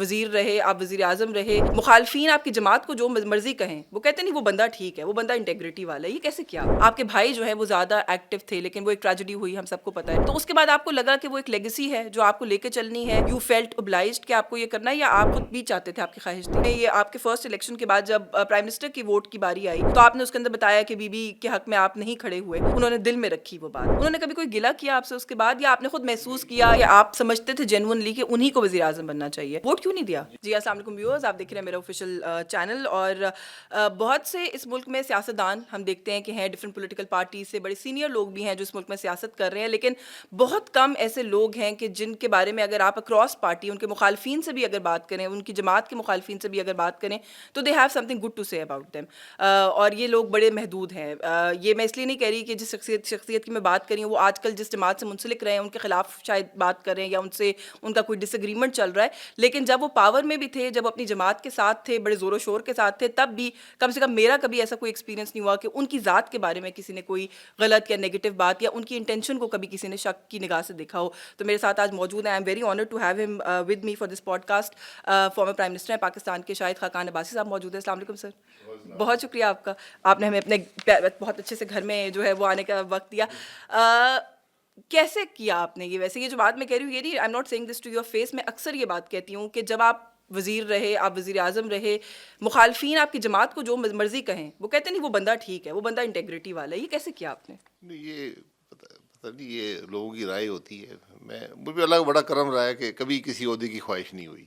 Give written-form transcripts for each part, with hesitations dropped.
وزیر رہے, آپ وزیر اعظم رہے, مخالفین آپ کی جماعت کو جو مرضی کہیں, وہ کہتے نہیں وہ بندہ ٹھیک ہے, وہ بندہ انٹیگریٹی والا ہے. یہ کیسے کیا؟ آپ کے بھائی جو ہے وہ زیادہ ایکٹیو تھے, لیکن وہ ایک ٹریجڈی ہوئی, ہم سب کو پتا ہے. تو اس کے بعد آپ کو لگا کہ وہ ایک لیگیسی ہے جو آپ کو لے کے چلنی ہے, یو فیلٹ obliged کہ آپ کو یہ کرنا ہے, یا آپ خود بھی چاہتے تھے, آپ کی خواہش تھی؟ یہ آپ کے فرسٹ الیکشن کے بعد جب پرائم منسٹر کی ووٹ کی باری آئی تو آپ نے اس کے اندر بتایا کہ بی بی کے حق میں آپ نہیں کھڑے ہوئے, انہوں نے دل میں رکھی وہ بات. انہوں نے کبھی کوئی گلہ کیا آپ سے اس کے بعد, یا آپ نے خود محسوس کیا یا آپ سمجھتے تھے جینوئنلی کہ انہی کو وزیر اعظم بننا چاہیے, ووٹ کیوں نہیں دیا؟ جی السلام علیکم ویورز, آپ دیکھ رہے ہیں میرا آفیشیل چینل. اور بہت سے اس ملک میں سیاستدان ہم دیکھتے ہیں کہ ہیں ڈفرینٹ پولیٹیکل پارٹی سے, بڑے سینئر لوگ بھی ہیں جو اس ملک میں سیاست کر رہے ہیں, لیکن بہت کم ایسے لوگ ہیں کہ جن کے بارے میں اگر آپ اکراس پارٹی ان کے مخالفین سے بھی اگر بات کریں, ان کی جماعت کے مخالفین سے بھی اگر بات کریں, تو they have something good to say about them. اور یہ لوگ بڑے محدود ہیں. یہ میں اس لیے نہیں کہہ رہی کہ جس شخصیت کی میں بات کر رہی ہوں وہ آج کل جس جماعت سے منسلک رہے ہیں ان کے خلاف شاید بات کر رہے ہیں یا ان کا کوئی ڈس ایگریمنٹ چل رہا ہے, لیکن جب وہ پاور میں بھی تھے, جب اپنی جماعت کے ساتھ تھے, بڑے زور و شور کے ساتھ تھے, تب بھی کم سے کم میرا کبھی ایسا کوئی ایکسپیرینس نہیں ہوا کہ ان کی ذات کے بارے میں کسی نے کوئی غلط یا نیگیٹو بات, یا ان کی انٹینشن کو کبھی کسی نے شک کی نگاہ سے دیکھا ہو. تو میرے ساتھ آج موجود ہیں, I am very honoured to have him with me for this podcast, former prime minister ہیں پاکستان کے شاہد خاقان عباسی صاحب موجود ہیں. السلام علیکم سر. بہت شکریہ آپ کا, آپ نے ہمیں اپنے بہت اچھے سے گھر میں جو ہے وہ آنے کا وقت دیا. کیسے کیا آپ نے یہ؟ ویسے یہ جو بات میں کہہ رہی ہوں یہ نہیں, I am not saying this to your face, میں اکثر یہ بات کہتی ہوں کہ جب آپ وزیر رہے, آپ وزیر اعظم رہے, مخالفین آپ کی جماعت کو جو مرضی کہیں, وہ کہتے نہیں وہ بندہ ٹھیک ہے, وہ بندہ انٹیگریٹی والا ہے. یہ کیسے کیا آپ نے؟ یہ پتہ نہیں, یہ لوگوں کی رائے ہوتی ہے. مجھے اللہ کا بڑا کرم رہا ہے کہ کبھی کسی عہدے کی خواہش نہیں ہوئی.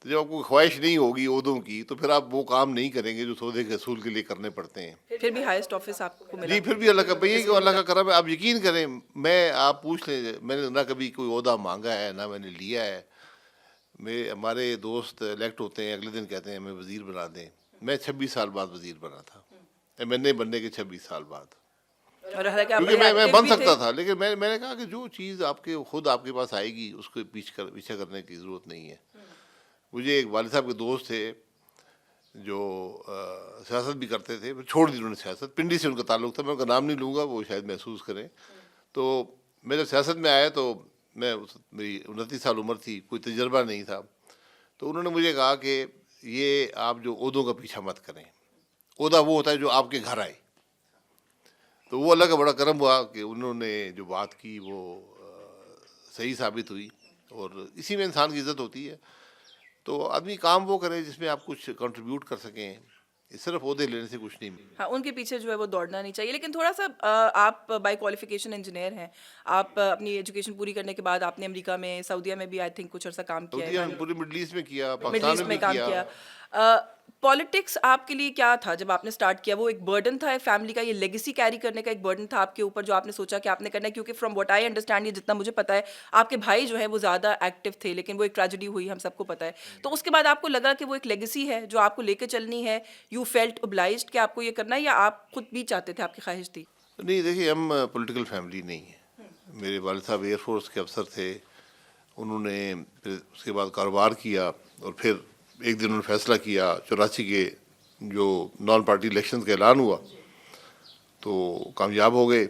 تو جب آپ کو خواہش نہیں ہوگی عہدوں کی, تو پھر آپ وہ کام نہیں کریں گے جو عہدے کے حصول کے لیے کرنے پڑتے ہیں. پھر بھی ہائیسٹ آفس آپ کو ملا. جی, پھر بھی اللہ کا بھائی کہ اللہ کا کرم ہے. آپ یقین کریں, آپ پوچھ لیں, میں نے نہ کبھی کوئی عہدہ مانگا ہے نہ میں نے لیا ہے. ہمارے دوست الیکٹ ہوتے ہیں, اگلے دن کہتے ہیں ہمیں وزیر بنا دیں. میں 26 سال بعد وزیر بنا تھا, ایم این اے بننے کے 26 سال بعد. کیونکہ میں بن سکتا تھا, لیکن میں نے کہا کہ جو چیز آپ کے خود آپ کے پاس آئے گی اس کو پیچھے کرنے کی ضرورت نہیں ہے. مجھے ایک والد صاحب کے دوست تھے جو سیاست بھی کرتے تھے, پھر چھوڑ دی انہوں نے سیاست, پنڈی سے ان کا تعلق تھا, میں ان کا نام نہیں لوں گا, وہ شاید محسوس کریں. تو میں جب سیاست میں آیا تو میری 29 سال عمر تھی, کوئی تجربہ نہیں تھا. تو انہوں نے مجھے کہا کہ یہ آپ جو عہدوں کا پیچھا مت کریں, عہدہ وہ ہوتا ہے جو آپ کے گھر آئے. تو وہ اللہ کا بڑا کرم ہوا کہ انہوں نے جو بات کی وہ صحیح ثابت ہوئی, اور اسی میں انسان کی عزت ہوتی ہے. تو آدمی کام وہ کرے جس میں آپ کچھ کنٹریبیوٹ کر سکیں, صرف عہدے لینے سے کچھ نہیں. ہاں, ان کے پیچھے جو ہے وہ دوڑنا نہیں چاہیے. لیکن تھوڑا سا آپ بائی کوالیفیکیشن انجینئر ہیں, آپ اپنی ایجوکیشن پوری کرنے کے بعد آپ نے امریکہ میں, سعودیہ میں بھی آئی تھنک کچھ عرصہ کام کیا ہے, پورے مڈل ایسٹ میں کیا, مڈل پاکستان ایسٹ میں میں بھی کام کیا. پالیٹکس آپ کے لیے کیا تھا جب آپ نے سٹارٹ کیا؟ وہ ایک برڈن تھا فیملی کا, یہ لیگیسی کیری کرنے کا ایک برڈن تھا آپ کے اوپر جو آپ نے سوچا کہ آپ نے کرنا ہے؟ کیونکہ فرام واٹ آئی انڈرسٹینڈ, یہ جتنا مجھے پتا ہے, آپ کے بھائی جو ہے وہ زیادہ ایکٹیو تھے, لیکن وہ ایک ٹریجڈی ہوئی, ہم سب کو پتا ہے. تو اس کے بعد آپ کو لگا کہ وہ ایک لیگیسی ہے جو آپ کو لے کے چلنی ہے, یو فیلٹ obliged کہ آپ کو یہ کرنا ہے, یا آپ خود بھی چاہتے تھے, آپ کی خواہش تھی؟ نہیں, دیکھیے ہم پولیٹیکل فیملی نہیں ہیں. میرے والد صاحب ایئر فورس کے افسر تھے, انہوں نے پھر اس کے بعد کاروبار کیا, اور پھر ایک دن انہوں نے فیصلہ کیا 84 کے جو نان پارٹی الیکشن کا اعلان ہوا تو کامیاب ہو گئے.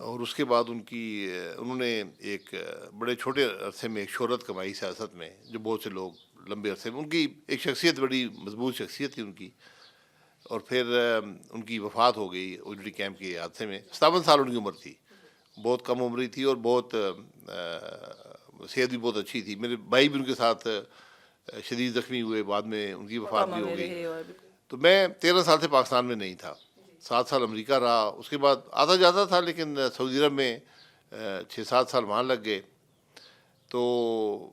اور اس کے بعد انہوں نے ایک بڑے چھوٹے عرصے میں ایک شہرت کمائی سیاست میں, جو بہت سے لوگ لمبے عرصے میں, ان کی ایک شخصیت بڑی مضبوط شخصیت تھی ان کی. اور پھر ان کی وفات ہو گئی اوجڑی کیمپ کے حادثے میں. 57 سال ان کی عمر تھی, بہت کم عمری تھی, اور بہت صحت بھی بہت اچھی تھی. میرے بھائی بھی ان کے ساتھ شدید زخمی ہوئے, بعد میں ان کی وفات بھی ہو گئی. تو میں 13 سال سے پاکستان میں نہیں تھا, 7 سال امریکہ رہا, اس کے بعد آتا جاتا تھا, لیکن سعودی عرب میں 6-7 سال وہاں لگ گئے. تو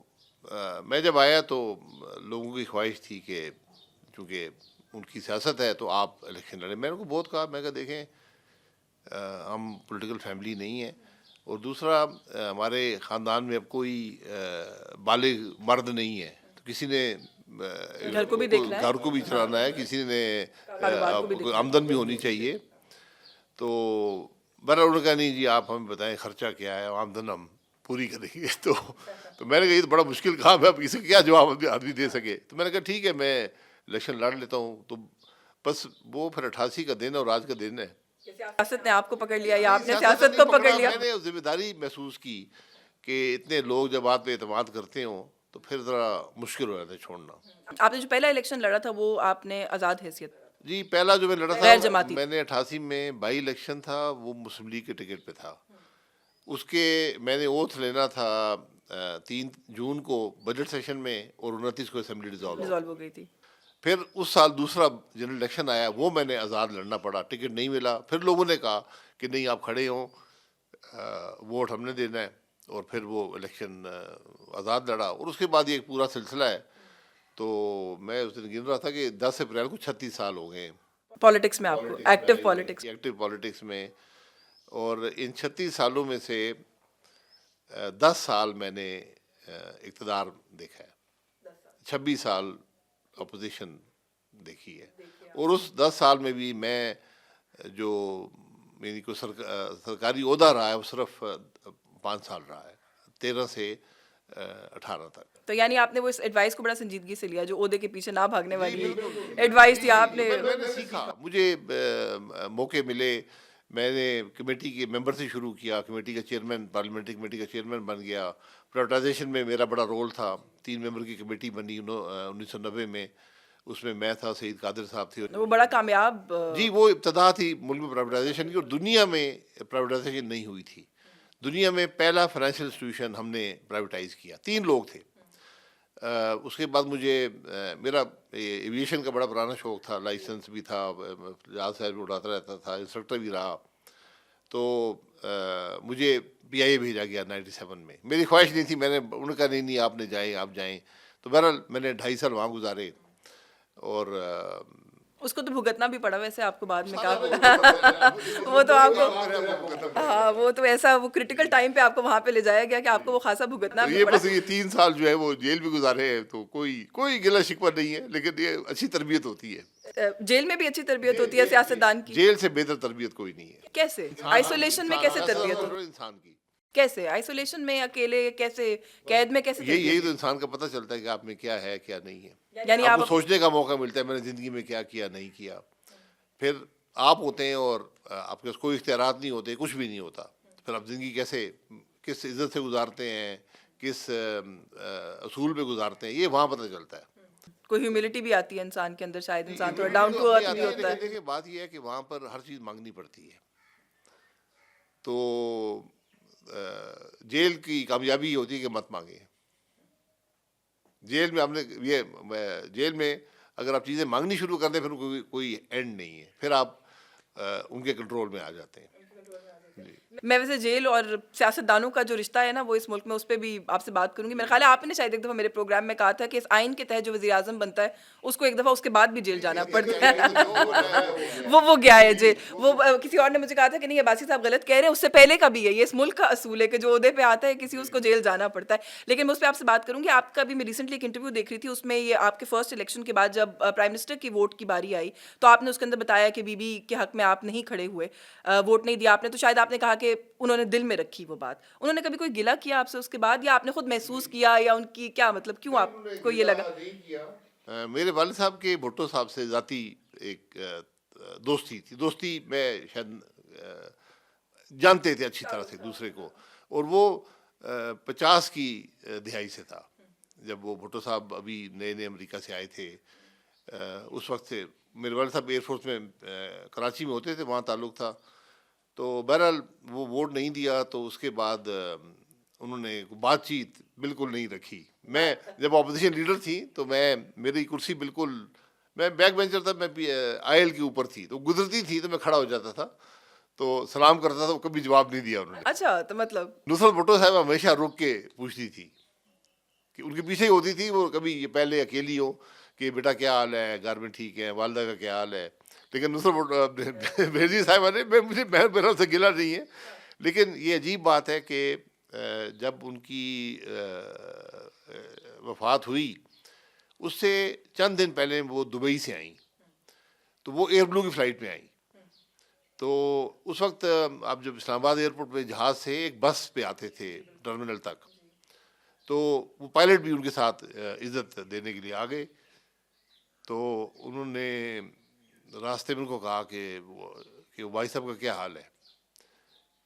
میں جب آیا تو لوگوں کی خواہش تھی کہ چونکہ ان کی سیاست ہے تو آپ الیکشن لڑیں. میں نے ان کو بہت کہا, میں کہا دیکھیں ہم پولیٹیکل فیملی نہیں ہیں, اور دوسرا ہمارے خاندان میں اب کوئی بالغ مرد نہیں ہے, تو کسی نے گھر کو بھی دیکھنا ہے, گھر کو بھی چلانا ہے, کسی نے آمدن بھی ہونی چاہیے. تو بہرحال انہوں نے کہا نہیں جی آپ ہمیں بتائیں خرچہ کیا ہے, آمدن ہم پوری کریں گے. تو میں نے کہا یہ تو بڑا مشکل کام ہے, اب اسے کیا جواب آدمی دے سکے. تو میں نے کہا ٹھیک ہے میں الیکشن لڑ لیتا ہوں. تو بس وہ پھر 88 کا دن اور آج کا دن ہے. سیاست نے آپ کو پکڑ لیا یا آپ نے سیاست کو پکڑ لیا؟ میں نے ذمہ داری محسوس کی کہ اتنے لوگ جب بات پہ اعتماد کرتے ہوں تو پھر ذرا مشکل ہو جاتا ہے چھوڑنا. آپ نے جو پہلا الیکشن لڑا تھا وہ آپ نے آزاد حیثیت جی پہلا جو میں لڑا غیر تھا جماعتی میں نے 88 میں بائی الیکشن تھا, وہ مسلم لیگ کے ٹکٹ پہ تھا. اس کے میں نے اوتھ لینا تھا 3 جون کو بجٹ سیشن میں, اور 29 کو اسمبلی ڈیزالو. ڈیزالو ہو گئی تھی. پھر اس سال دوسرا جنرل الیکشن آیا, وہ میں نے آزاد لڑنا پڑا, ٹکٹ نہیں ملا. پھر لوگوں نے کہا کہ نہیں آپ کھڑے ہوں, ووٹ ہم نے دینا ہے, اور پھر وہ الیکشن آزاد لڑا. اور اس کے بعد یہ ایک پورا سلسلہ ہے. تو میں اس دن گن رہا تھا کہ 10 اپریل کو 36 سال ہو گئے پالیٹکس میں آپ کو, ایکٹیو پالیٹکس. ایکٹیو پالیٹکس میں. اور ان 36 سالوں میں سے 10 سال میں نے اقتدار دیکھا ہے, 26 سال اپوزیشن دیکھی ہے. اور اس 10 سال میں بھی میں جو میری کوئی سرکاری عہدہ رہا ہے وہ صرف 5 سال رہا ہے, 13 سے 18 تک. تو یعنی آپ نے وہ اس ایڈوائس کو بڑا سنجیدگی سے لیا جو عہدے کے پیچھے نہ بھاگنے والی ایڈوائس تھی آپ نے. میں نے سیکھا, مجھے موقع ملے, میں نے کمیٹی کے ممبر سے شروع کیا, کمیٹی کا چیئرمین, پارلیمنٹری کمیٹی کا چیئرمین بن گیا. پرائیویٹائزیشن میں میرا بڑا رول تھا, 3 ممبر کی کمیٹی بنی 1990 میں, اس میں میں تھا, سعید قادر صاحب تھے. وہ بڑا کامیاب. جی وہ ابتدا تھی ملک میں پرائیویٹائزیشن کی, اور دنیا میں پرائیویٹائزیشن نہیں ہوئی تھی. دنیا میں پہلا فائنینشیل انسٹیٹیوشن ہم نے پرائیویٹائز کیا, 3 لوگ تھے. اس کے بعد مجھے میرا ایویشن کا بڑا پرانا شوق تھا, لائسنس بھی تھا, جہاز صاحب بھی اڑاتا رہتا تھا, انسٹرکٹر بھی رہا. تو مجھے پی آئی اے بھیجا گیا 97 میں. میری خواہش نہیں تھی, میں نے انہوں نے کہا نہیں آپ نے جائیں, آپ جائیں. تو بہرحال میں نے 2.5 سال وہاں گزارے. اور اس کو تو بھگتنا بھی پڑا ویسے آپ کو بعد میں, کہا وہ تو آپ کو, ہاں وہ تو ایسا وہ کرٹیکل ٹائم پہ آپ کو وہاں پہ لے جایا گیا کہ آپ کو وہ خاصا بھگتنا بھی یہ پڑا. بس یہ 3 سال جو ہے وہ جیل بھی گزارے ہیں, تو کوئی گلا شکوہ نہیں ہے, لیکن یہ اچھی تربیت ہوتی ہے. جیل میں بھی اچھی تربیت ہوتی ہے سیاستدان کی. جیل سے بہتر تربیت کوئی نہیں ہے. کیسے آئسولیشن میں کیسے تربیت ہوتی ہے, انسان کی, کیسے آئسولیشن میں اکیلے, کیسے قید میں کیسے یہی تو انسان کا پتہ چلتا ہے کہ آپ میں کیا ہے کیا نہیں ہے. یعنی آپ آپ کو سوچنے کا موقع ملتا ہے میں نے زندگی میں کیا کیا نہیں کیا. پھر آپ ہوتے ہیں اور آپ کے کوئی اختیارات نہیں ہوتے, کچھ بھی نہیں ہوتا. پھر آپ زندگی کیسے, کس عزت سے گزارتے ہیں, کس اصول پہ گزارتے ہیں, یہ وہاں پتہ چلتا ہے. کوئی ہیوملٹی بھی آتی ہے انسان کے اندر, شاید انسان تھوڑا ڈاؤن ٹو ارتھ بھی ہوتا ہے. دیکھیں بات یہ ہے کہ وہاں پر ہر چیز مانگنی پڑتی ہے. تو جیل کی کامیابی یہ ہوتی ہے کہ مت مانگیں. جیل میں ہم نے جیل میں اگر آپ چیزیں مانگنی شروع کر دیں پھر کوئی اینڈ نہیں ہے, پھر آپ ان کے کنٹرول میں آ جاتے ہیں. میں ویسے جیل اور سیاستدانوں کا جو رشتہ ہے نا وہ اس ملک میں, اس پہ بھی آپ سے بات کروں گی. میرا خیال ہے آپ نے شاید ایک دفعہ میرے پروگرام میں کہا تھا کہ اس آئین کے تحت جو وزیر اعظم بنتا ہے اس کو ایک دفعہ اس کے بعد بھی جیل جانا پڑتا ہے. وہ گیا ہے جیل. وہ کسی اور نے مجھے کہا تھا کہ نہیں عباسی صاحب غلط کہہ رہے ہیں, اس سے پہلے کا بھی ہے, یہ اس ملک کا اصول ہے کہ جو عہدے پہ آتا ہے کسی اس کو جیل جانا پڑتا ہے. لیکن میں اس پہ آپ سے بات کروں گی. آپ کا بھی میں ریسنٹلی ایک انٹرویو دیکھ رہی تھی, اس میں یہ آپ کے فرسٹ الیکشن کے بعد جب پرائم منسٹر کی ووٹ کی باری آئی تو آپ نے اس کے اندر بتایا کہ بی بی کے حق میں آپ نہیں کھڑے ہوئے, ووٹ نہیں دیا آپ نے. تو شاید آپ نے کہا کہ انہوں نے دل میں رکھی وہ بات. انہوں نے کبھی کوئی گلہ کیا آپ سے اس کے بعد, یا آپ نے خود محسوس کیا, یا ان کی کیا مطلب کیوں آپ کو یہ لگا؟ میرے والد صاحب کے بھٹو صاحب سے ذاتی ایک دوستی تھی. دوستی میں شاید جانتے تھے اچھی طرح سے دوسرے کو, اور وہ 50 کی دہائی سے تھا جب وہ بھٹو صاحب ابھی نئے نئے امریکہ سے آئے تھے. اس وقت سے میرے والد صاحب ایئر فورس میں کراچی میں ہوتے تھے, وہاں تعلق تھا. تو بہرحال وہ ووٹ نہیں دیا, تو اس کے بعد انہوں نے بات چیت بالکل نہیں رکھی. میں جب اپوزیشن لیڈر تھی تو میری کرسی بالکل, میں بیک بینچر تھا, میں آئی ایل کے اوپر تھی, تو گزرتی تھی تو میں کھڑا ہو جاتا تھا, تو سلام کرتا تھا, وہ کبھی جواب نہیں دیا انہوں نے. اچھا, تو مطلب نصرت بھٹو صاحب ہمیشہ رک کے پوچھتی تھی کہ ان کے پیچھے ہی ہوتی تھی, وہ کبھی یہ پہلے اکیلی ہو کہ بیٹا کیا حال ہے, گھر میں ٹھیک ہے, والدہ کا کیا حال ہے. لیکن نصرت بھیجی صاحبہ نے, مجھے میرا سے گلا نہیں ہے, لیکن یہ عجیب بات ہے کہ جب ان کی وفات ہوئی اس سے چند دن پہلے وہ دبئی سے آئیں, تو وہ ایئر بلو کی فلائٹ میں آئیں. تو اس وقت آپ جب اسلام آباد ایئرپورٹ پہ جہاز سے ایک بس پہ آتے تھے ٹرمینل تک, تو وہ پائلٹ بھی ان کے ساتھ عزت دینے کے لیے آ گئے. تو انہوں نے راستے میں ان کو کہا کہ بھائی صاحب کا کیا حال ہے.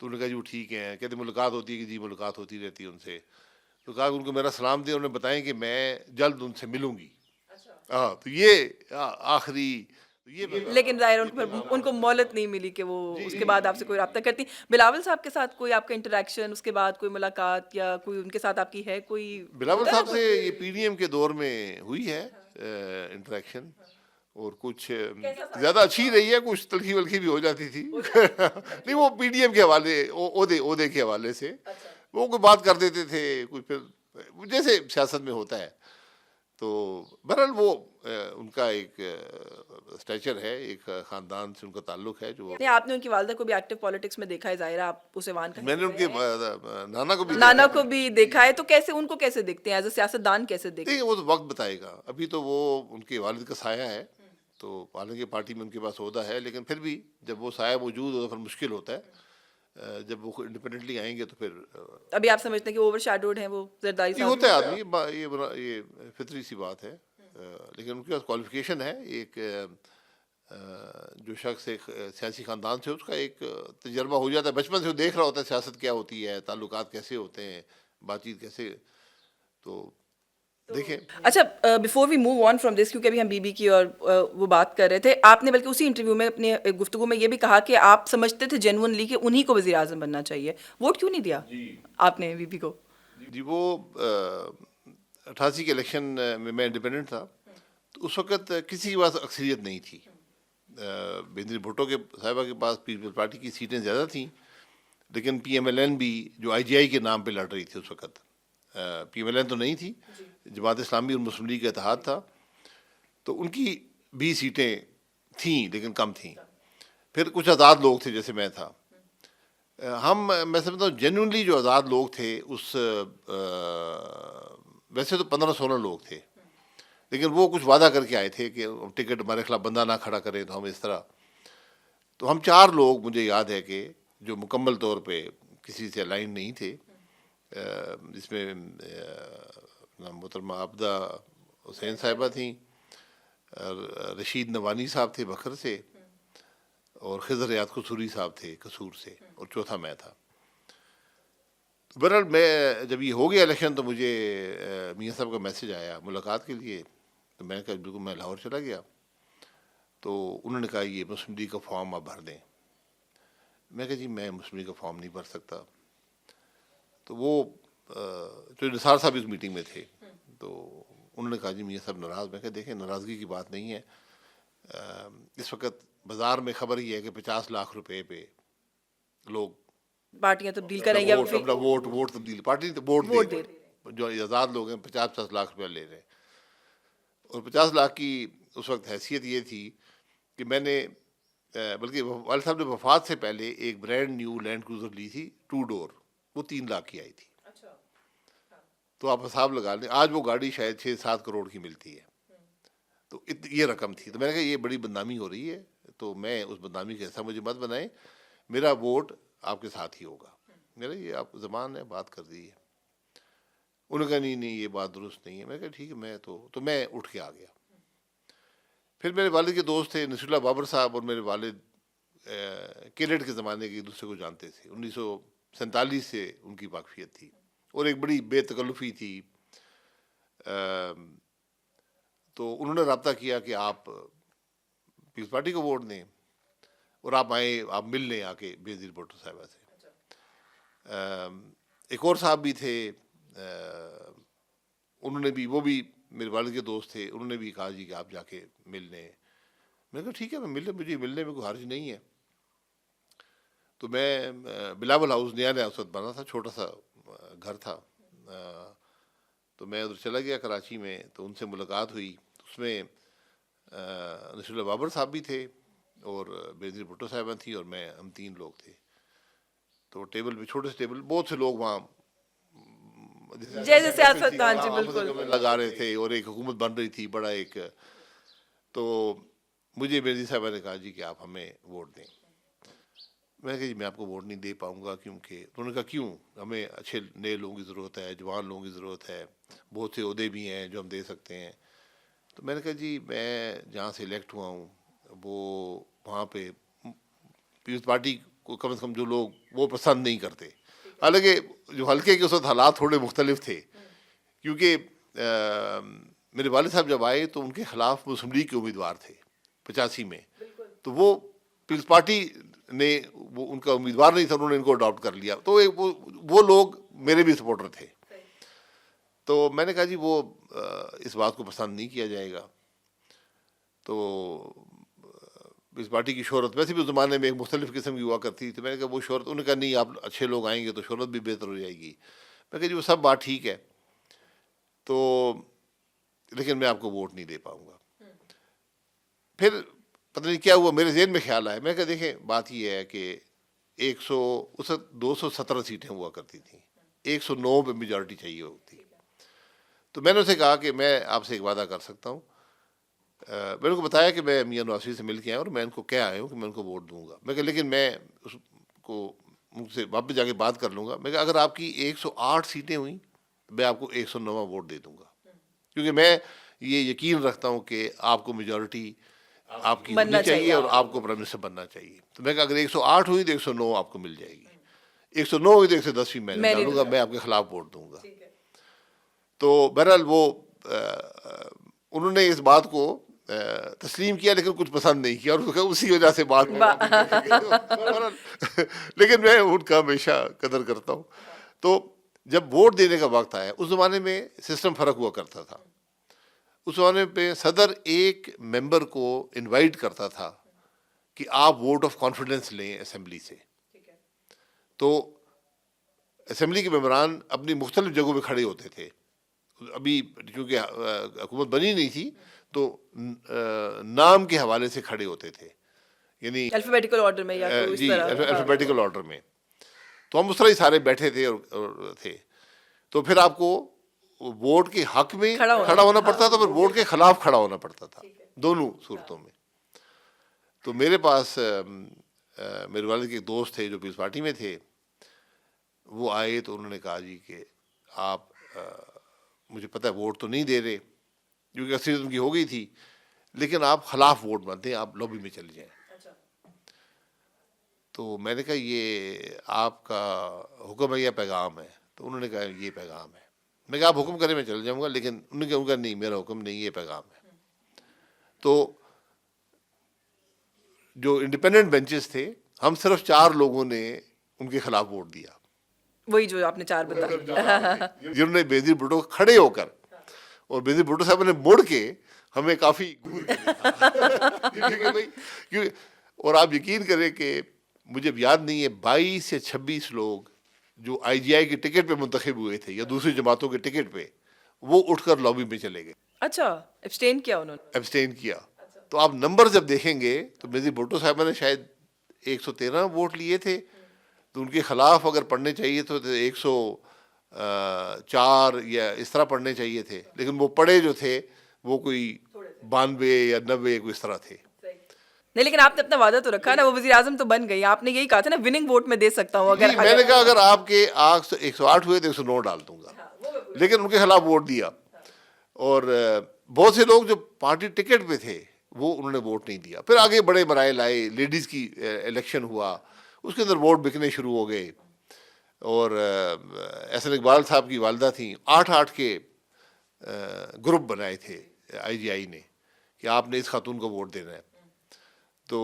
تو انہوں نے کہا جی وہ ٹھیک ہیں. کہتے ملاقات ہوتی ہے کہ جی ملاقات ہوتی رہتی ہے ان سے. تو کہا کہ ان کو میرا سلام دیں، انہیں بتائیں کہ میں جلد ان سے ملوں گی. ہاں تو یہ آخری یہ لیکن ظاہر ان کو مہلت نہیں ملی کہ وہ اس کے بعد آپ سے کوئی رابطہ کرتی. بلاول صاحب کے ساتھ کوئی آپ کا انٹریکشن، اس کے بعد کوئی ملاقات یا کوئی ان کے ساتھ آپ کی ہے کوئی؟ بلاول صاحب سے یہ پی ڈی ایم کے دور میں ہوئی ہے انٹریکشن، اور کچھ زیادہ اچھی رہی ہے، کچھ تلخی ولخی بھی ہو جاتی تھی. نہیں وہ پی ڈی ایم کے حوالے، عہدے کے حوالے سے وہ کوئی بات کر دیتے تھے، کچھ پھر جیسے سیاست میں ہوتا ہے. تو بہرحال وہ ان کا ایک اسٹیچر ہے، ایک خاندان سے ان کا تعلق ہے جو. نہیں، آپ نے ان کی والدہ کو بھی ایکٹیو پالیٹکس میں دیکھا ہے، ظاہر ہے آپ اسے وان کا میں نے ان کے نانا کو بھی نانا کو بھی دیکھا ہے، تو کیسے ان کو کیسے دیکھتے ہیں ایز اے سیاست دان، کیسے دیکھتے دیکھیں وہ تو وقت بتائے گا. ابھی تو وہ ان کے والد کا سایہ ہے، تو حالانکہ پارٹی میں ان کے پاس عہدہ ہے، لیکن پھر بھی جب وہ سایہ موجود ہو تو پھر مشکل ہوتا ہے. جب وہ انڈیپینڈنٹلی آئیں گے تو پھر ہیں؟ ابھی آپ سمجھتے ہیں کہ اوور شیڈوڈ ہیں وہ زرداری یہ صاحب؟ ہوتا ہے آدمی، یہ فطری سی بات ہے. لیکن ان کے پاس کوالیفیکیشن ہے. ایک جو شخص ایک سیاسی خاندان سے، اس کا ایک تجربہ ہو جاتا ہے، بچپن سے وہ دیکھ رہا ہوتا ہے سیاست کیا ہوتی ہے، تعلقات کیسے ہوتے ہیں، بات چیت کیسے. تو دیکھیں. اچھا، before we move on from this, کیونکہ ابھی ہم بی بی کی اور وہ بات کر رہے تھے، آپ نے بلکہ اسی انٹرویو میں اپنے گفتگو میں یہ بھی کہا کہ آپ سمجھتے تھے جینونلی کہ انہی کو وزیر اعظم بننا چاہیے. ووٹ کیوں نہیں دیا آپ نے بی بی کو؟ جی وہ 88 کے الیکشن میں انڈیپینڈنٹ تھا، تو اس وقت کسی کے پاس اکثریت نہیں تھی. بینظیر بھٹو کے صاحبہ کے پاس پیپلز پارٹی کی سیٹیں زیادہ تھیں، لیکن پی ایم ایل این بھی جو آئی جی آئی کے نام پہ لڑ رہی تھی اس وقت. پی ایم ایل این تو نہیں تھی، جماعت اسلامی اور مسلم لیگ کا اتحاد تھا، تو ان کی بھی سیٹیں تھیں لیکن کم تھیں. پھر کچھ آزاد لوگ تھے جیسے میں تھا. میں سمجھتا ہوں جینونلی جو آزاد لوگ تھے اس ویسے تو 15-16 لوگ تھے، لیکن وہ کچھ وعدہ کر کے آئے تھے کہ ٹکٹ ہمارے خلاف بندہ نہ کھڑا کرے تو ہم اس طرح. تو ہم 4 لوگ مجھے یاد ہے کہ جو مکمل طور پہ کسی سے الائن نہیں تھے، جس میں محترمہ عابدہ حسین صاحبہ تھیں، رشید نوانی صاحب تھے بکھر سے، اور خضر ریاض قصوری صاحب تھے قصور سے، اور چوتھا میں تھا. بہرحال میں جب یہ ہو گیا الیکشن تو مجھے میاں صاحب کا میسج آیا ملاقات کے لیے. تو میں نے کہا بالکل، میں لاہور چلا گیا. تو انہوں نے کہا یہ مسلم لیگ کا فارم آپ بھر دیں. میں کہا جی میں مسلم لیگ کا فارم نہیں بھر سکتا. تو وہ جو نثار صاحب اس میٹنگ میں تھے، تو انہوں نے کہا جی میاں صاحب ناراض. میں کہا دیکھیں ناراضگی کی بات نہیں ہے. اس وقت بازار میں خبر یہ ہے کہ 50 لاکھ روپے پہ لوگ پارٹیاں تبدیل کریں گے، اپنا ووٹ تبدیل، پارٹی ووٹ دے رہے ہیں. جو آزاد لوگ ہیں 50 لاکھ روپیہ لے رہے ہیں. اور 50 لاکھ کی اس وقت حیثیت یہ تھی کہ میں نے بلکہ والد صاحب نے وفات سے پہلے ایک برانڈ نیو لینڈ کروزر لی تھی 2 ڈور، وہ 3 لاکھ کی آئی تھی. تو آپ حساب لگا لیں آج وہ گاڑی شاید 6-7 کروڑ کی ملتی ہے. تو یہ رقم تھی. تو میں نے کہا یہ بڑی بدنامی ہو رہی ہے، تو میں اس بدنامی کا حصہ مجھے مت بنائیں، میرا ووٹ آپ کے ساتھ ہی ہوگا. میرا یہ آپ زبان ہے، بات کر دی ہے. انہوں نے کہا نہیں یہ بات درست نہیں ہے. میں نے کہا ٹھیک ہے، میں تو میں اٹھ کے آ گیا. پھر میرے والد کے دوست تھے نصیر اللہ بابر صاحب، اور میرے والد کیلیٹ کے زمانے کے ایک دوسرے کو جانتے تھے. 1947 سے ان کی واقفیت تھی، اور ایک بڑی بے تکلفی تھی. تو انہوں نے رابطہ کیا کہ آپ پیپلز پارٹی کو ووٹ دیں، اور آپ آئیں، آپ مل لیں آ کے بینظیر بھٹو صاحبہ سے. ایک اور صاحب بھی تھے، انہوں نے بھی، وہ بھی میرے والد کے دوست تھے، انہوں نے بھی کہا جی کہ آپ جا کے مل لیں. میں نے کہا ٹھیک ہے، مجھے ملنے میں کوئی حرج نہیں ہے. تو میں بلاول ہاؤس نیا اس وقت بنا تھا، چھوٹا سا گھر تھا. تو میں ادھر چلا گیا کراچی میں. تو ان سے ملاقات ہوئی. اس میں نصیر اللہ بابر صاحب بھی تھے، اور بینظیر بھٹو صاحبہ تھیں، اور میں، ہم 3 لوگ تھے. تو ٹیبل پہ، چھوٹے سے ٹیبل، بہت سے لوگ وہاں جیسے سیاست، ہاں جی بالکل لگا رہے تھے، اور ایک حکومت بن رہی تھی بڑا ایک. تو مجھے بینظیر صاحبہ نے کہا جی کہ آپ ہمیں ووٹ دیں. میں نے کہا جی میں آپ کو ووٹ نہیں دے پاؤں گا، کیونکہ انہوں نے کہا کیوں؟ ہمیں اچھے نئے لوگوں کی ضرورت ہے، جوان لوگوں کی ضرورت ہے، بہت سے عہدے بھی ہیں جو ہم دے سکتے ہیں. تو میں نے کہا جی میں جہاں سے الیکٹ ہوا ہوں وہ وہاں پہ پیپلز پارٹی کو کم از کم جو لوگ وہ پسند نہیں کرتے. حالانکہ جو حلقے کے اس وقت حالات تھوڑے مختلف تھے، کیونکہ میرے والد صاحب جب آئے تو ان کے خلاف مسلم لیگ کے امیدوار تھے 85 میں، تو وہ پیپلز پارٹی نے وہ ان کا امیدوار نہیں تھا، انہوں نے ان کو اڈاپٹ کر لیا، تو وہ لوگ میرے بھی سپورٹر تھے. تو میں نے کہا جی وہ اس بات کو پسند نہیں کیا جائے گا. تو اس پارٹی کی شہرت ویسے بھی اس زمانے میں ایک مختلف قسم کی ہوا کرتی تھی. میں نے کہا وہ شہرت، انہوں نے کہا نہیں آپ اچھے لوگ آئیں گے تو شہرت بھی بہتر ہو جائے گی. میں کہا جی وہ سب بات ٹھیک ہے، تو لیکن میں آپ کو ووٹ نہیں دے پاؤں گا. پھر پتہ نہیں کیا ہوا، میرے ذہن میں خیال آیا. میں کہا دیکھیں بات یہ ہے کہ 217 سیٹیں ہوا کرتی تھیں، 109 پہ میجورٹی چاہیے ہوتی. تو میں نے اسے کہا کہ میں آپ سے ایک وعدہ کر سکتا ہوں. میں نے ان کو بتایا کہ میں میاں نواز شریف سے مل کے آیا اور میں ان کو کہہ آیا ہوں کہ میں ان کو ووٹ دوں گا. میں کہ لیکن میں اس کو ان سے واپس جا کے بات کر لوں گا. میں کہ اگر آپ کی 108 سیٹیں ہوئیں میں آپ کو 109 ووٹ دے دوں گا، کیونکہ میں یہ یقین رکھتا ہوں کہ آپ کو میجورٹی آپ کی ہونی چاہیے اور آپ کو پرائم منسٹر بننا چاہیے. تو میں کہ اگر 108 ہوئی تو 109 آپ کو مل جائے گی، 109 ہوئی تو 110 بھی میں ڈالوں گا، میں آپ کے خلاف ووٹ دوں گا. تو بہرحال وہ انہوں نے اس بات کو تسلیم کیا لیکن کچھ پسند نہیں کیا، اور اسی وجہ سے بات لیکن میں ان کا ہمیشہ قدر کرتا ہوں. تو جب ووٹ دینے کا وقت آیا، اس زمانے میں سسٹم فرق ہوا کرتا تھا. اس زمانے پہ صدر ایک ممبر کو انوائٹ کرتا تھا کہ آپ ووٹ آف کانفیڈنس لیں اسمبلی سے. تو اسمبلی کے ممبران اپنی مختلف جگہوں پہ کھڑے ہوتے تھے. ابھی کیونکہ حکومت بنی نہیں تھی تو نام کے حوالے سے کھڑے ہوتے تھے، یعنی الفابیٹیکل آرڈر میں یا جی الفابیٹیکل آرڈر میں. تو ہم اس طرح ہی سارے بیٹھے تھے اور تھے. تو پھر آپ کو ووٹ کے حق میں کھڑا ہونا پڑتا تھا، پھر ووٹ کے خلاف کھڑا ہونا پڑتا تھا، دونوں صورتوں میں. تو میرے پاس میرے والد کے ایک دوست تھے جو پیپلز پارٹی میں تھے، وہ آئے تو انہوں نے کہا جی کہ آپ مجھے پتہ ہے ووٹ تو نہیں دے رہے کیونکہ اکثریت ان کی ہو گئی تھی، لیکن آپ خلاف ووٹ مت دیں، آپ لابی میں چلے جائیں. تو میں نے کہا یہ آپ کا حکم ہے یا پیغام ہے؟ تو انہوں نے کہا یہ پیغام ہے. میں کہا آپ حکم کریں میں چل جاؤں گا، لیکن انہوں نے کہا نہیں میرا حکم نہیں، یہ پیغام ہے. تو جو انڈیپینڈنٹ بینچز تھے، ہم صرف 4 لوگوں نے ان کے خلاف ووٹ دیا، وہی جو آپ نے 4 بتایا، جنہوں نے بینظیر بھٹو کھڑے ہو کر، اور بینظیر بھٹو صاحب نے مڑ کے ہمیں کافی اور آپ یقین کریں کہ مجھے یاد نہیں ہے 22 یا 26 لوگ جو آئی جی آئی کے ٹکٹ پہ منتخب ہوئے تھے یا دوسری جماعتوں کے ٹکٹ پہ، وہ اٹھ کر لابی میں چلے گئے. اچھا ایبسٹین کیا انہوں نے؟ ایبسٹین کیا. تو آپ نمبر جب دیکھیں گے تو بینظیر بھٹو صاحب نے شاید 113 ووٹ لیے تھے، تو ان کے خلاف اگر پڑھنے چاہیے تو 104 یا اس طرح پڑھنے چاہیے تھے، لیکن وہ پڑھے جو تھے وہ کوئی 92 یا 90 کوئی اس طرح تھے. نہیں لیکن آپ نے اپنا وعدہ تو رکھا نا، وہ وزیر اعظم تو بن گئی. آپ نے یہی کہا تھا نا وننگ ووٹ میں دے سکتا ہوں اگر. میں نے کہا اگر آپ کے 108 ہوئے تو 109 ڈال دوں گا، لیکن ان کے خلاف ووٹ دیا. اور بہت سے لوگ جو پارٹی ٹکٹ پہ تھے وہ انہوں نے ووٹ نہیں دیا. پھر آگے بڑے مرائل آئے، لیڈیز کی الیکشن ہوا، اس کے اندر ووٹ بکنے شروع ہو گئے. اور احسن اقبال صاحب کی والدہ تھیں، 8 کے گروپ بنائے تھے آئی جی آئی نے کہ آپ نے اس خاتون کو ووٹ دینا ہے. تو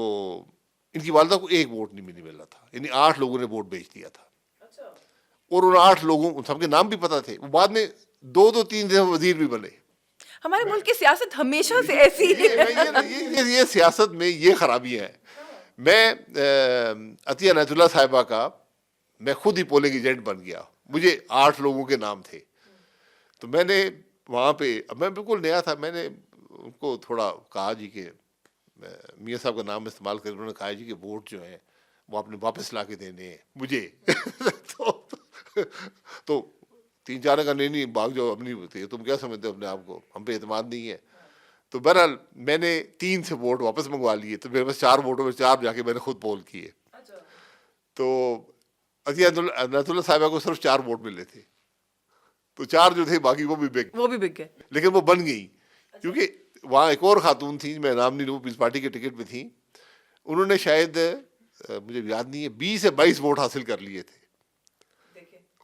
ان کی والدہ کو ایک ووٹ نہیں مل رہا تھا، یعنی 8 لوگوں نے ووٹ بیچ دیا تھا. اور ان 8 لوگوں سب کے نام بھی پتہ تھے، وہ بعد میں 2-3 دن وزیر بھی بنے. ہمارے ملک کی سیاست ہمیشہ سے ایسی ہے. یہ سیاست میں یہ خرابیاں ہیں. میں عطیہ عنایت اللہ صاحبہ کا میں خود ہی پولنگ ایجنٹ بن گیا. مجھے 8 لوگوں کے نام تھے. تو میں نے وہاں پہ، اب میں بالکل نیا تھا، میں نے ان کو تھوڑا کہا جی کہ میاں صاحب کا نام استعمال کر، انہوں نے کہا جی کہ ووٹ جو ہیں وہ آپ نے واپس لا کے دینے ہیں مجھے. تو 3-4 کا نہیں بھاگ جاؤ، اپنی ہوتی ہے، تم کیا سمجھتے ہو اپنے آپ کو، ہم پہ اعتماد نہیں ہے. تو بہرحال میں نے 3 سے ووٹ واپس منگوا لیے. تو میرے پاس 4 ووٹوں میں 4 جا کے میں نے خود پول کیے. تو عطیہ عنایت اللہ صاحبہ کو صرف 4 ووٹ ملے تھے، تو 4 جو تھے باقی وہ بھی بک گئے، لیکن وہ بن گئی. کیونکہ وہاں ایک اور خاتون تھی، میں نام نہیں لوں، پیپلز پارٹی کے ٹکٹ پہ تھیں. انہوں نے شاید مجھے یاد نہیں ہے 20 یا 22 ووٹ حاصل کر لیے تھے.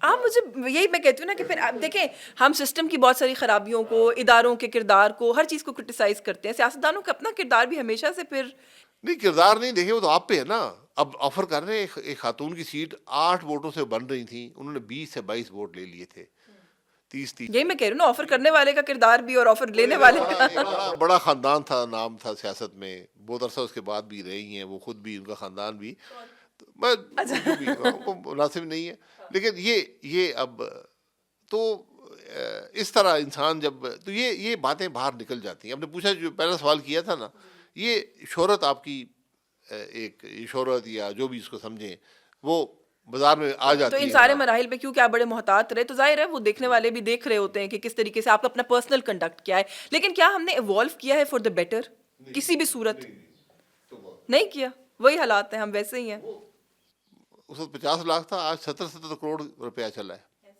آپ مجھے یہی میں کہتی ہوں نا کہ پھر آپ دیکھیں ہم سسٹم کی بہت ساری خرابیوں کو, اداروں کے کردار کو, ہر چیز کو کرٹیسائز کرتے ہیں, سیاستدانوں کا اپنا کردار بھی ہمیشہ سے پھر نہیں, کردار نہیں, دیکھیں وہ تو آپ پہ ہے نا. اب آفر کر رہے ہیں, ایک خاتون کی سیٹ 8 ووٹوں سے بن رہی تھی, انہوں نے 20 سے 22 ووٹ لے لیے تھے. 30 یہی میں کہہ رہی ہوں نا, آفر کرنے والے کا کردار بھی اور آفر لینے والے کا. بڑا خاندان تھا, نام تھا سیاست میں, بہت عرصہ اس کے بعد بھی رہی ہیں, وہ خود بھی, ان کا خاندان بھی. میں وہ مناسب نہیں ہے, لیکن یہ اب تو اس طرح انسان جب تو یہ باتیں باہر نکل جاتی ہیں. آپ نے پوچھا جو پہلا سوال کیا تھا نا, یہ شہرت آپ کی ایک شہرت یا جو بھی اس کو سمجھیں وہ بازار میں آ جاتی تو ہے. ان سارے مراحل پہ کیونکہ آپ بڑے محتاط رہے, تو ظاہر ہے وہ دیکھنے والے بھی دیکھ رہے ہوتے ہیں کہ کس طریقے سے آپ اپنا پرسنل کنڈکٹ کیا ہے. لیکن کیا ہم نے ایوالو کیا ہے فار دا بیٹر کسی بھی صورت؟ نہیں کیا, وہی حالات ہیں, ہم ویسے ہی ہیں. اس وقت 50 لاکھ تھا, آج 70 کروڑ روپیہ چلا ہے.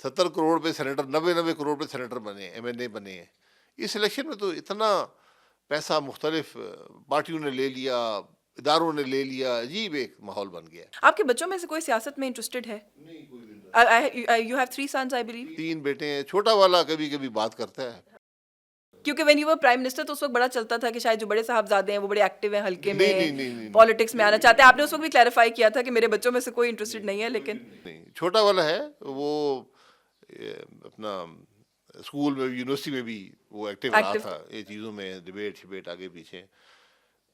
70 کروڑ پہ سینیٹر, 90 کروڑ پہ سینیٹر بنے ہیں, MNA بنے ہیں. اس الیکشن میں تو اتنا پیسہ مختلف پارٹیوں نے لے لیا, اداروں نے لے لیا, عجیب ایک ماحول بن گیا. آپ کے بچوں میں سے کوئی سیاست میں انٹرسٹڈ ہے؟ You have 3 sons I believe. 3 بیٹے ہیں, چھوٹا والا کبھی کبھی بات کرتا ہے. کیونکہ when you were prime minister تو اس وقت بڑا چلتا تھا کہ شاید جو بڑے صاحبزادے ہیں وہ بڑے ایکٹیو ہیں حلقے میں, نہیں. پالیٹکس میں آنا چاہتے ہیں. آپ نے اس وقت بھی کلیریفائی کیا تھا کہ میرے بچوں میں سے کوئی انٹرسٹڈ نہیں ہے, لیکن نہیں, چھوٹا والا ہے, وہ اپنا اسکول میں, یونیورسٹی میں بھی وہ ایکٹیو رہا تھا, یہ چیزوں میں ڈبیٹ شبیٹ آگے پیچھے.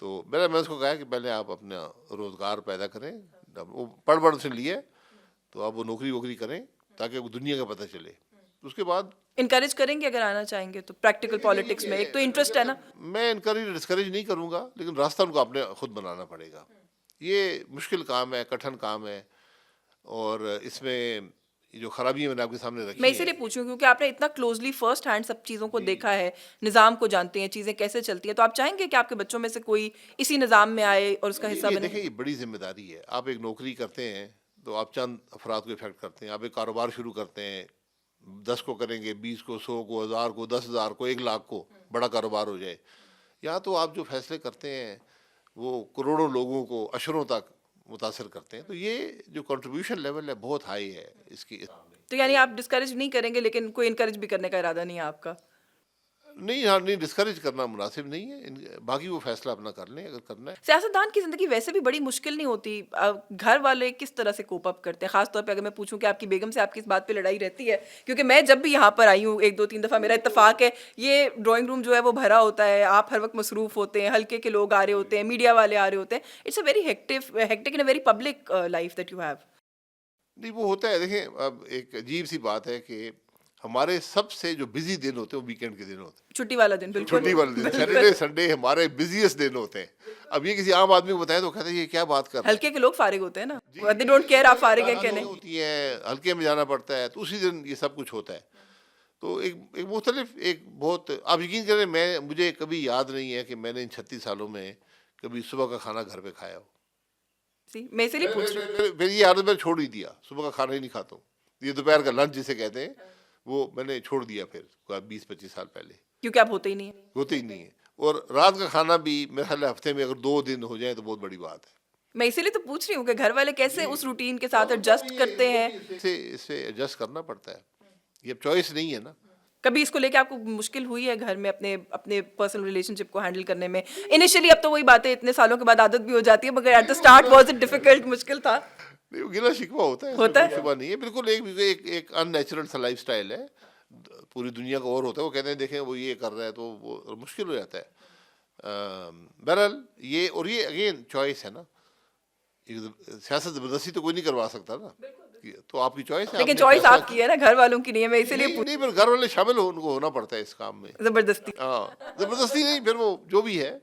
تو میں اس کو کہا کہ پہلے آپ اپنا روزگار پیدا کریں, وہ پڑھ سے لیے تو آپ وہ نوکری ووکری کریں تاکہ وہ دنیا کا پتہ چلے. اس کے بعد انکریج کریں گے اگر آنا چاہیں گے تو پریکٹیکل پالیٹکس میں. ایک تو انٹرسٹ ہے نا. میں انکریج ڈسکریج نہیں کروں گا, لیکن راستہ ان کو اپنے خود بنانا پڑے گا. یہ مشکل کام ہے, کٹھن کام ہے, اور اس میں جو خرابیاں میں نے آپ کے سامنے رکھی میں اسی لیے پوچھوں کیونکہ آپ نے اتنا کلوزلی فرسٹ ہینڈ سب چیزوں کو دیکھا ہے, نظام کو جانتے ہیں, چیزیں کیسے چلتی ہیں, تو آپ چاہیں گے کہ آپ کے بچوں میں سے کوئی اسی نظام میں آئے اور اس کا حصہ بنے؟ دیکھیں, یہ بڑی ذمہ داری ہے. آپ ایک نوکری کرتے ہیں تو آپ چند افراد کو افیکٹ کرتے ہیں. آپ ایک کاروبار شروع کرتے ہیں, 10 کو کریں گے, 20 کو, 100 کو, 1000 کو, 10,000 کو, 1 لاکھ کو, بڑا کاروبار ہو جائے. یہاں تو آپ جو فیصلے کرتے ہیں وہ کروڑوں لوگوں کو عشروں تک متاثر کرتے ہیں. تو یہ جو کنٹریبیوشن لیول ہے بہت ہائی ہے اس کی. تو یعنی آپ ڈسکریج نہیں کریں گے, لیکن کوئی انکریج بھی کرنے کا ارادہ نہیں ہے آپ کا؟ نہیں, ڈسکریج کرنا مناسب نہیں ہے. باقی وہ فیصلہ اپنا کر لیں اگر کرنا ہے. سیاستدان کی زندگی ویسے بھی بڑی مشکل نہیں ہوتی. گھر والے کس طرح سے کوپ اپ کرتے ہیں؟ خاص طور پہ اگر میں پوچھوں کہ آپ کی بیگم سے آپ کی اس بات پہ لڑائی رہتی ہے, کیونکہ میں جب بھی یہاں پر آئی ہوں 1-2-3 دفعہ میرا اتفاق ہے, یہ ڈرائنگ روم جو ہے وہ بھرا ہوتا ہے, آپ ہر وقت مصروف ہوتے ہیں, ہلکے کے لوگ آ رہے ہوتے ہیں, میڈیا والے آ رہے ہوتے ہیں. It's a very hectic and a very public life that you have. نہیں, وہ ہوتا ہے. دیکھیں, اب ایک عجیب سی بات ہے کہ ہمارے سب سے جو بزی دن ہوتے ہیں وہ ویکینڈ کے دن ہوتے ہیں, چھٹی والا دن. بالکل چھٹی والے دن, سیٹرڈے سنڈے ہمارے بزیسٹ دن ہوتے ہیں. اب یہ کسی عام آدمی کو بتائیں تو کہتے ہیں یہ کیا بات کر رہے ہیں. ہلکے کے لوگ فارغ ہوتے ہیں نا, دے ڈونٹ کیئر آپ فارغ ہیں کہ نہیں. ہوتی ہے, ہلکے میں جانا پڑتا ہے, تو اسی دن یہ سب کچھ ہوتا ہے. تو ایک مختلف, ایک بہت, آپ یقین کریں مجھے کبھی یاد نہیں ہے کہ میں نے ان 36 سالوں میں کبھی صبح کا کھانا گھر پہ کھایا ہو. میں اسی لیے پوچھ رہی ہوں. پھر یہ عادت میں چھوڑ ہی دیا, صبح کا کھانا ہی نہیں کھاتا ہوں. یہ دوپہر کا لنچ جسے کہتے ہیں وہ میں نے چھوڑ دیا پھر 20-25 سال پہلے, کیونکہ آپ ہوتے ہی نہیں ہیں. ہوتے ہی نہیں ہے. اور رات کا کھانا بھی میرے خیال ہے ہفتے میں اگر 2 دن ہو جائیں تو بہت بڑی بات ہے. میں اسی لیے تو پوچھ رہی ہوں کہ گھر والے کیسے اس روٹین کے ساتھ ایڈجسٹ کرتے ہیں. اس سے ایڈجسٹ کرنا پڑتا ہے, یہ اب چوائس نہیں ہے نا. کبھی اس کو لے کے آپ کو مشکل ہوئی ہے گھر میں اپنے پرسنل ریلیشن شپ کو ہینڈل کرنے میں انیشلی؟ اب تو وہی باتیں اتنے سالوں کے بعد عادت بھی ہو جاتی ہے, مگر at the start was it difficult, مشکل تھا؟ نہیں, وہ گلا شکوہ ہوتا ہے, شکوہ نہیں ہے. بالکل ایک ان نیچرل سا لائف سٹائل ہے, پوری دنیا کا اور ہوتا ہے. وہ کہتے ہیں دیکھیں وہ یہ کر رہا ہے تو وہ مشکل ہو جاتا ہے. بہرحال یہ, اور یہ اگین چوائس ہے نا, سیاست زبردستی تو کوئی نہیں کروا سکتا نا, تو آپ کی چوائس ہے. لیکن چوائس آپ کی ہے نا, گھر والوں کی نہیں ہے. میں اسی لیے نہیں, پھر گھر والے شامل ان کو ہونا پڑتا ہے اس کام میں. زبردستی. ہاں, زبردستی نہیں, پھر وہ جو بھی ہے